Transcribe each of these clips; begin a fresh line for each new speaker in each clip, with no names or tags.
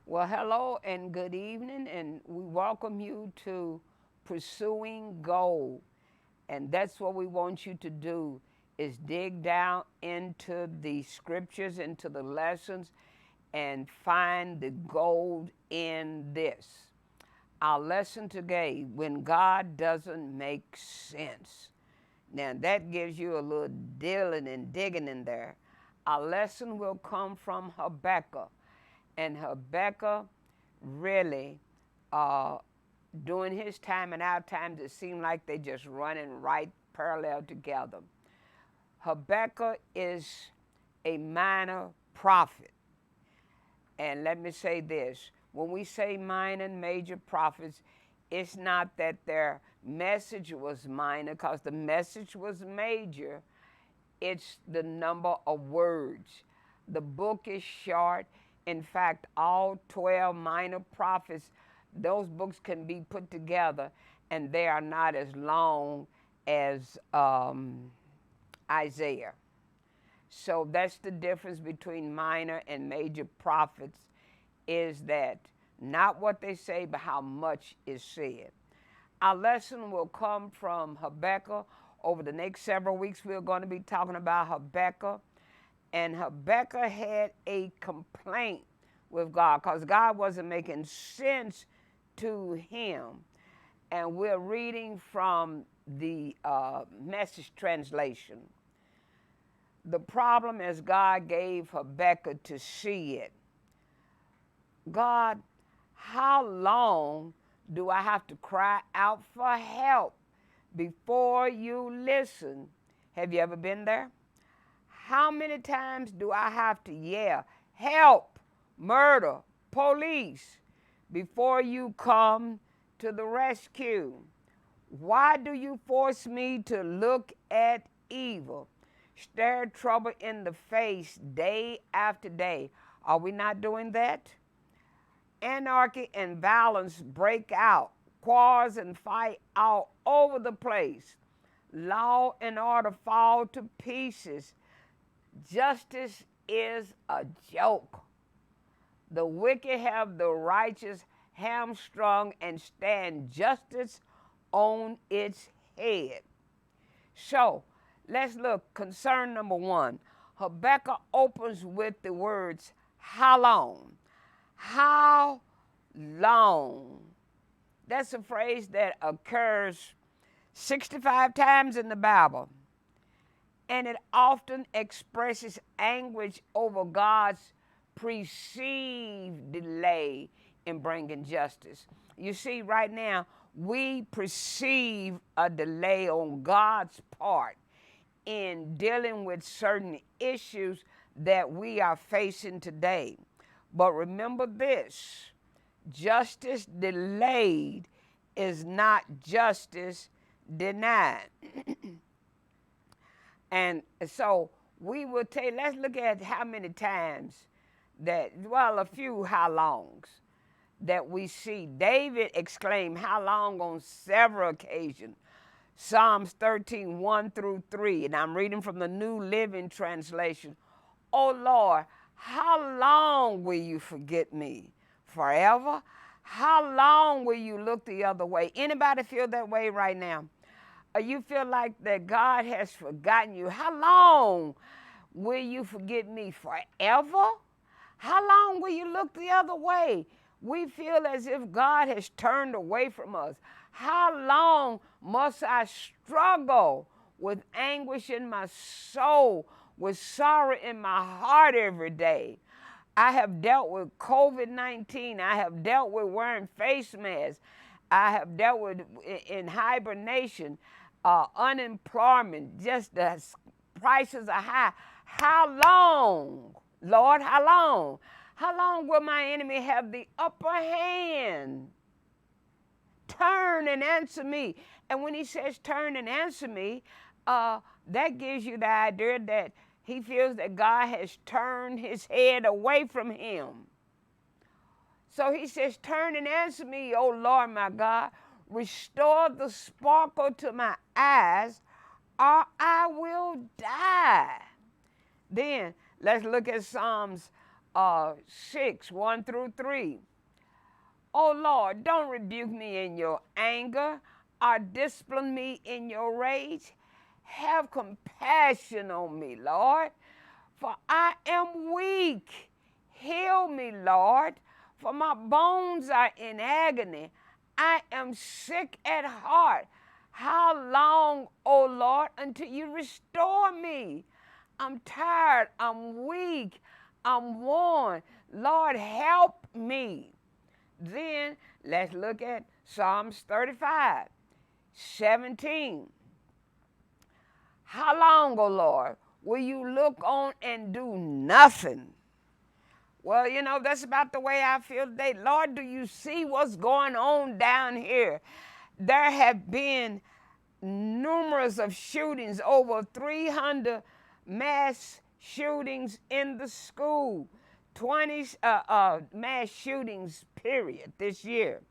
Well, hello and good evening, and we welcome you to Pursuing Gold. And that's what we want you to do is dig down into the scriptures, into the lessons, and find the gold in this. Our lesson today, when God doesn't make sense. Now that gives you a little dealing and digging in there. Our lesson will come from Habakkuk. And Habakkuk really, uh, during his time and our times, it seemed like they just running right parallel together. Habakkuk is a minor prophet. And let me say this, when we say minor and major prophets, it's not that their message was minor, because the message was major. It's the number of words. The book is short. In fact, all 12 minor prophets, those books can be put together and they are not as long as Isaiah. So that's the difference between minor and major prophets, is that not what they say, but how much is said. Our lesson will come from Habakkuk. Over the next several weeks, we're going to be talking about Habakkuk. And Habakkuk had a complaint with God because God wasn't making sense to him. And we're reading from the Message translation. The problem is God gave Habakkuk to see it. God, how long do I have to cry out for help before you listen? Have you ever been there? How many times do I have to yell, help, murder, police, before you come to the rescue? Why do you force me to look at evil, stare trouble in the face day after day? Are we not doing that? Anarchy and violence break out, quarrels and fight all over the place. Law and order fall to pieces. Justice is a joke. The wicked have the righteous hamstrung and stand justice on its head. So let's look. Concern number one. Habakkuk opens with the words, how long? How long? That's a phrase that occurs 65 times in the Bible. And it often expresses anguish over God's perceived delay in bringing justice. You see, right now, we perceive a delay on God's part in dealing with certain issues that we are facing today. But remember this, justice delayed is not justice denied. And so we will take, let's look at how many times that, well, a few how longs that we see. David exclaimed, how long, on several occasions. Psalms 13, 1 through 3, and I'm reading from the New Living Translation. Oh Lord, how long will you forget me? Forever? How long will you look the other way? Anybody feel that way right now? Or you feel like that God has forgotten you? How long will you forget me? Forever? How long will you look the other way? We feel as if God has turned away from us. How long must I struggle with anguish in my soul, with sorrow in my heart every day? I have dealt with COVID-19. I have dealt with wearing face masks. I have dealt with in hibernation, unemployment, just the prices are high. How long, Lord, how long? How long will my enemy have the upper hand? Turn and answer me. And when he says turn and answer me, that gives you the idea that he feels that God has turned his head away from him. So he says, turn and answer me, O Lord my God. Restore the sparkle to my eyes, or I will die. Then let's look at Psalms 6, 1 through 3. Oh Lord, don't rebuke me in your anger or discipline me in your rage. Have compassion on me, Lord, for I am weak. Heal me, Lord, for my bones are in agony. I am sick at heart. How long, O Lord, until you restore me? I'm tired, I'm weak, I'm worn. Lord, help me. Then let's look at Psalms 35, 17. How long, O Lord, will you look on and do nothing? Well, you know, that's about the way I feel today. Lord, do you see what's going on down here? There have been numerous of shootings, over 300 mass shootings in the school, 20 mass shootings, period, this year,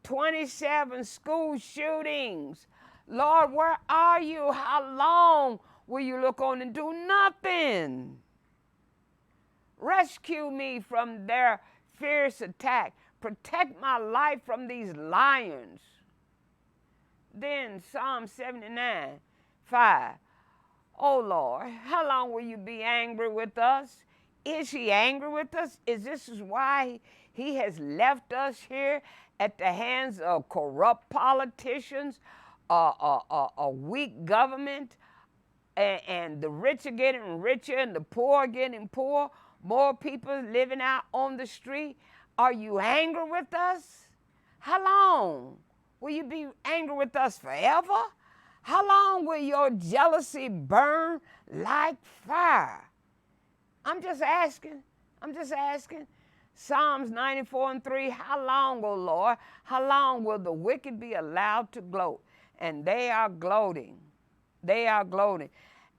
27 school shootings. Lord, where are you? How long will you look on and do nothing? Rescue me from their fierce attack. Protect my life from these lions. Then Psalm 79, 5. Oh Lord, how long will you be angry with us? Is he angry with us? Is this why he has left us here at the hands of corrupt politicians, a weak government, and the rich are getting richer and the poor are getting poor? More people living out on the street. Are you angry with us? How long? Will you be angry with us forever? How long will your jealousy burn like fire? I'm just asking. Psalms 94 and 3, how long, O Lord, how long will the wicked be allowed to gloat? And they are gloating.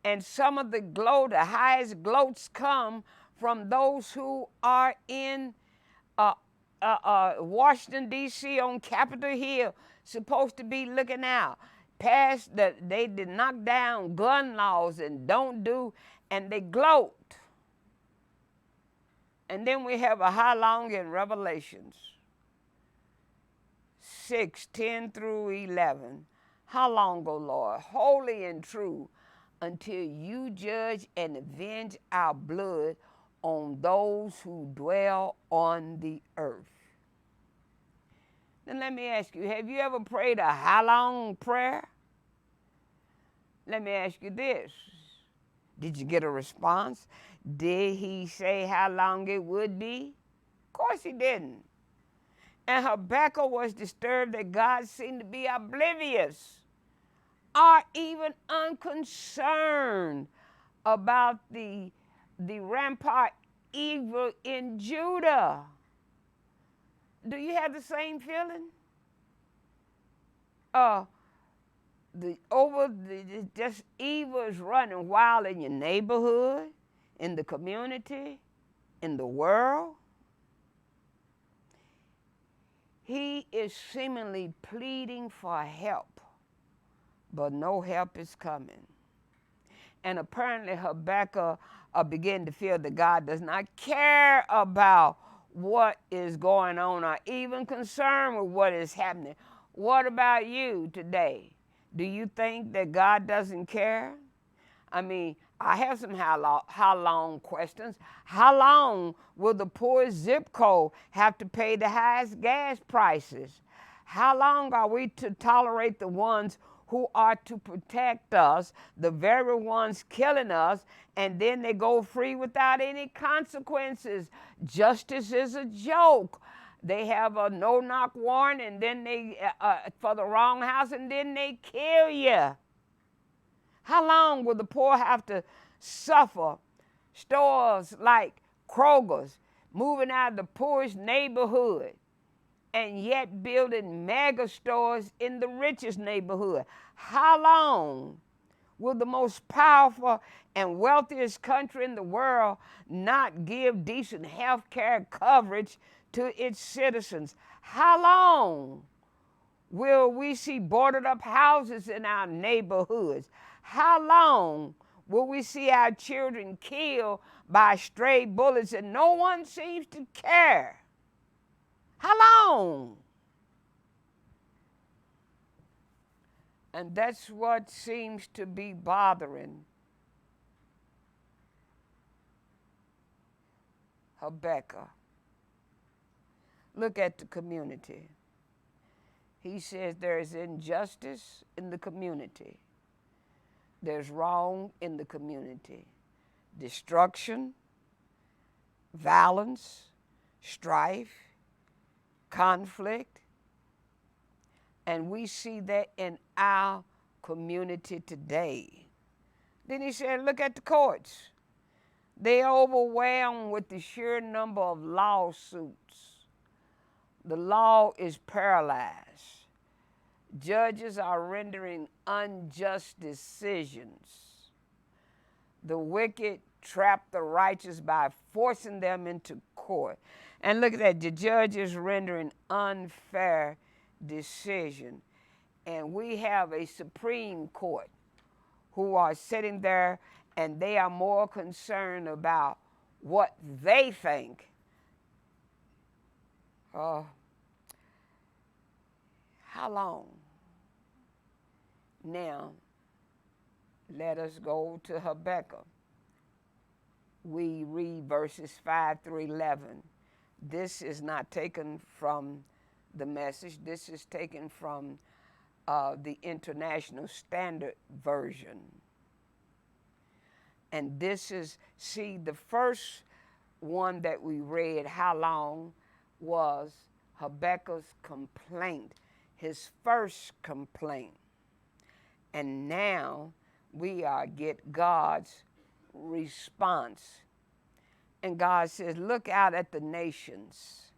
And some of the highest gloats come from those who are in Washington, D.C. on Capitol Hill, supposed to be looking out. Past that they did knock down gun laws and don't do, and they gloat. And then we have a how long in Revelations 6, 10 through 11. How long, O Lord, holy and true, until you judge and avenge our blood on those who dwell on the earth. Then let me ask you, have you ever prayed a how long prayer? Let me ask you this. Did you get a response? Did he say how long it would be? Of course he didn't. And Habakkuk was disturbed that God seemed to be oblivious or even unconcerned about the rampart evil in Judah. Do you have the same feeling? Just evil is running wild in your neighborhood, in the community, in the world. He is seemingly pleading for help, but no help is coming. And apparently Habakkuk began to feel that God does not care about what is going on or even concerned with what is happening. What about you today? Do you think that God doesn't care? I mean, I have some how long questions. How long will the poorest zip code have to pay the highest gas prices? How long are we to tolerate the ones who are to protect us, the very ones killing us, and then they go free without any consequences? Justice is a joke. They have a no-knock warrant, and then they for the wrong house, and then they kill you. How long will the poor have to suffer? Stores like Kroger's moving out of the poorest neighborhood and yet building mega stores in the richest neighborhood. How long will the most powerful and wealthiest country in the world not give decent health care coverage to its citizens? How long will we see boarded up houses in our neighborhoods? How long Will we see our children killed by stray bullets and no one seems to care? How long? And that's what seems to be bothering Habakkuk. Look at the community. He says there is injustice in the community. There's wrong in the community. Destruction, violence, strife, conflict. And we see that in our community today. Then he said, look at the courts. They are overwhelmed with the sheer number of lawsuits. The law is paralyzed. Judges are rendering unjust decisions. The wicked trap the righteous by forcing them into court. And look at that, the judge is rendering unfair decision. And we have a Supreme Court who are sitting there and they are more concerned about what they think. How long? Now, let us go to Habakkuk. We read verses 5 through 11. This is not taken from the Message. This is taken from the International Standard Version. And this is, see, the first one that we read, how long, was Habakkuk's complaint, his first complaint. And now we get God's response. And God says, look out at the nations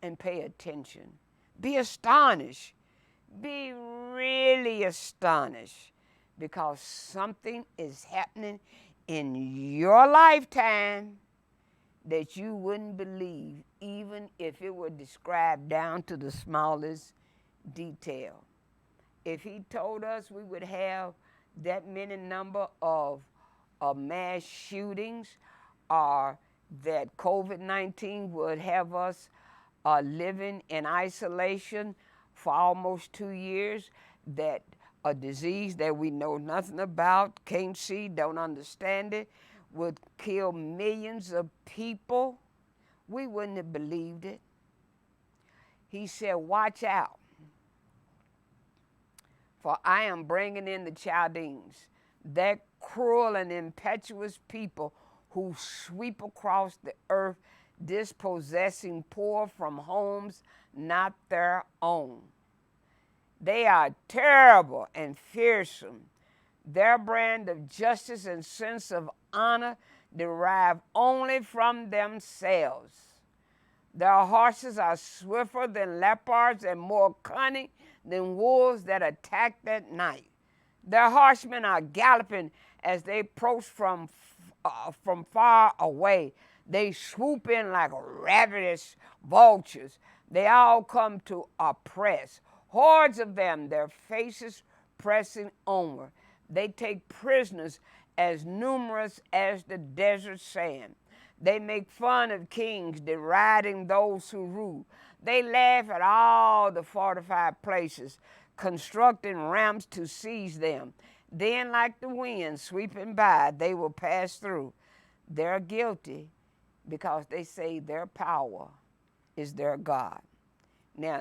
and pay attention. Be astonished. Be really astonished, because something is happening in your lifetime that you wouldn't believe, even if it were described down to the smallest detail. If he told us we would have that many number of mass shootings, or that COVID-19 would have us living in isolation for almost 2 years, that a disease that we know nothing about, can't see, don't understand it, would kill millions of people, we wouldn't have believed it. He said, watch out, for I am bringing in the Chaldeans, that cruel and impetuous people who sweep across the earth, dispossessing poor from homes not their own. They are terrible and fearsome. Their brand of justice and sense of honor derive only from themselves. Their horses are swifter than leopards and more cunning than wolves that attack at night. Their horsemen are galloping as they approach from far away. They swoop in like ravenous vultures. They all come to oppress. Hordes of them, their faces pressing onward. They take prisoners as numerous as the desert sand. They make fun of kings, deriding those who rule. They laugh at all the fortified places, constructing ramps to seize them. Then, like the wind sweeping by, they will pass through. They're guilty because they say their power is their God. Now,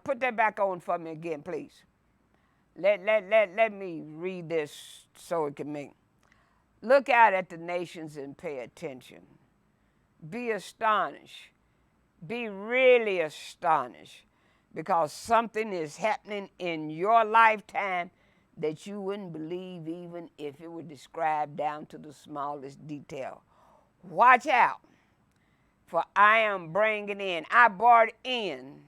put that back on for me again, please. Let me read this so it can make. Look out at the nations and pay attention. Be astonished. Be really astonished, because something is happening in your lifetime that you wouldn't believe even if it were described down to the smallest detail. Watch out, for I am bringing in, I brought in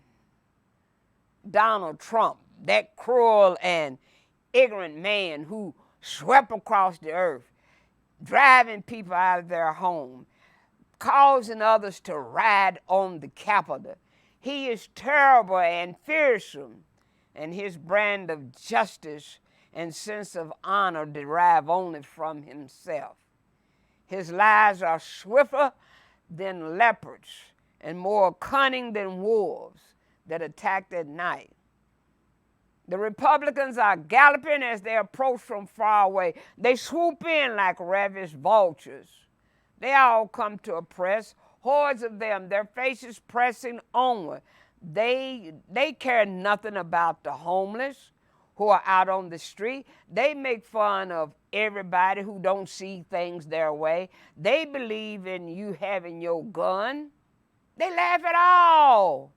Donald Trump, that cruel and ignorant man who swept across the earth, driving people out of their home, causing others to ride on the Capitol. He is terrible and fearsome, and his brand of justice and sense of honor derive only from himself. His lies are swifter than leopards and more cunning than wolves that attack at night. The Republicans are galloping as they approach from far away. They swoop in like ravished vultures. They all come to oppress, hordes of them, their faces pressing onward. They care nothing about the homeless who are out on the street. They make fun of everybody who don't see things their way. They believe in you having your gun. They laugh at all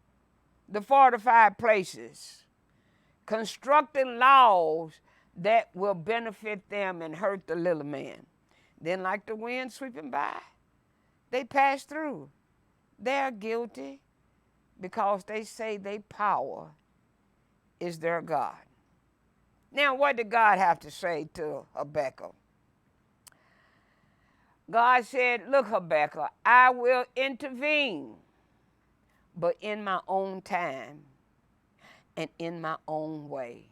the fortified places, constructing laws that will benefit them and hurt the little man. Then, like the wind sweeping by, they pass through. They're guilty because they say their power is their God. Now, what did God have to say to Habakkuk? God said, look, Habakkuk, I will intervene, but in my own time and in my own way.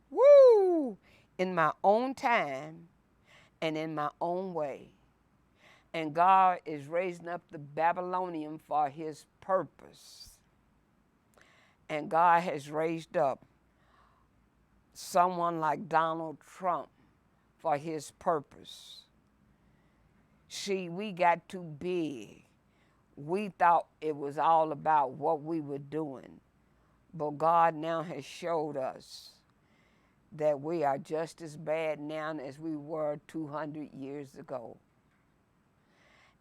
Woo! In my own time and in my own way. And God is raising up the Babylonian for his purpose. And God has raised up someone like Donald Trump for his purpose. See, we got too big. We thought it was all about what we were doing. But God now has showed us that we are just as bad now as we were 200 years ago.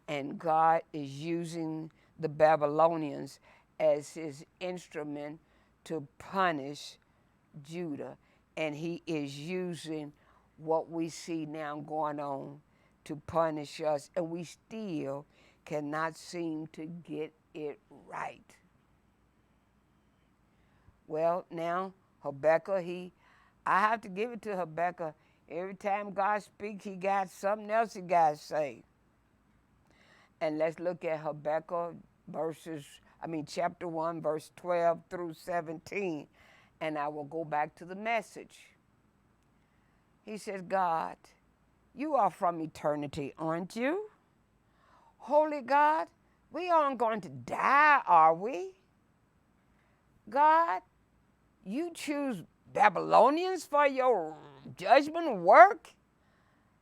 And God is using the Babylonians as his instrument to punish Judah. And he is using what we see now going on to punish us. And we still cannot seem to get it right. Well, now, Habakkuk, I have to give it to Habakkuk. Every time God speaks, he got something else he got to say. And let's look at Habakkuk chapter 1, verse 12 through 17. And I will go back to the message. He says, God, you are from eternity, aren't you? Holy God, we aren't going to die, are we? God, you choose Babylonians for your judgment work?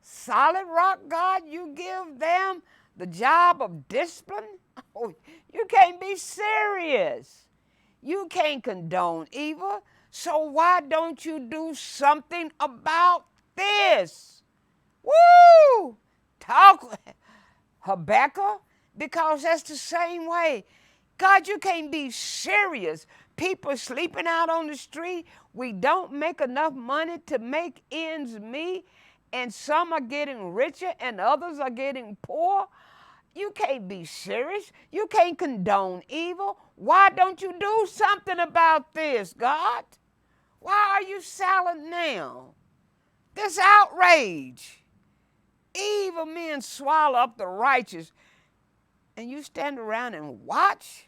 Solid rock, God, you give them the job of discipline? Oh, you can't be serious. You can't condone evil. So why don't you do something about this? Woo! Talk, Habakkuk, because that's the same way. God, you can't be serious. People sleeping out on the street. We don't make enough money to make ends meet. And some are getting richer and others are getting poor. You can't be serious. You can't condone evil. Why don't you do something about this, God? Why are you silent now? This outrage. Evil men swallow up the righteous, and you stand around and watch?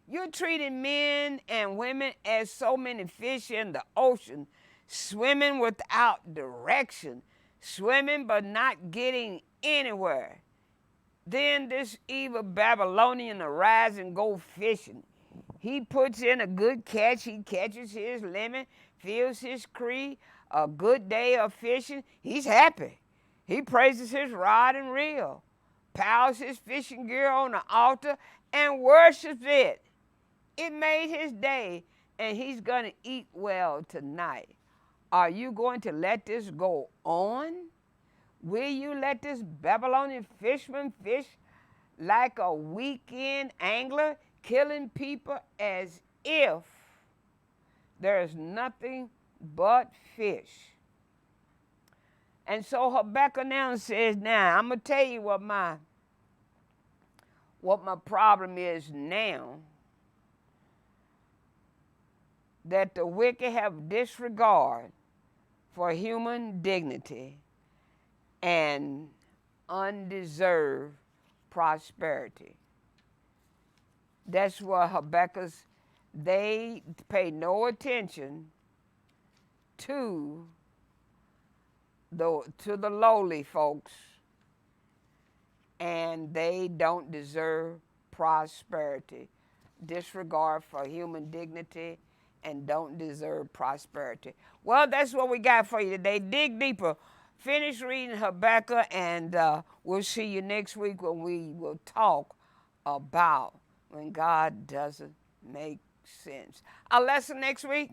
You're treating men and women as so many fish in the ocean, swimming without direction, swimming but not getting anywhere. Then this evil Babylonian arises and go fishing. He puts in a good catch. He catches his limit, fills his cree, a good day of fishing. He's happy. He praises his rod and reel, piles his fishing gear on the altar, and worships it. It made his day, and he's going to eat well tonight. Are you going to let this go on? Will you let this Babylonian fisherman fish like a weekend angler, killing people as if there is nothing but fish? And so Habakkuk now says, now, I'm going to tell you what my problem is now. That the wicked have disregard for human dignity and undeserved prosperity. That's what Habakkuk's, they pay no attention to the lowly folks, and they don't deserve prosperity. Disregard for human dignity and don't deserve prosperity. Well, that's what we got for you today. Dig deeper. Finish reading Habakkuk, and we'll see you next week when we will talk about when God doesn't make sense. Our lesson next week,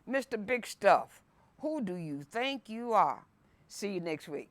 Mr. Big Stuff. Who do you think you are? See you next week.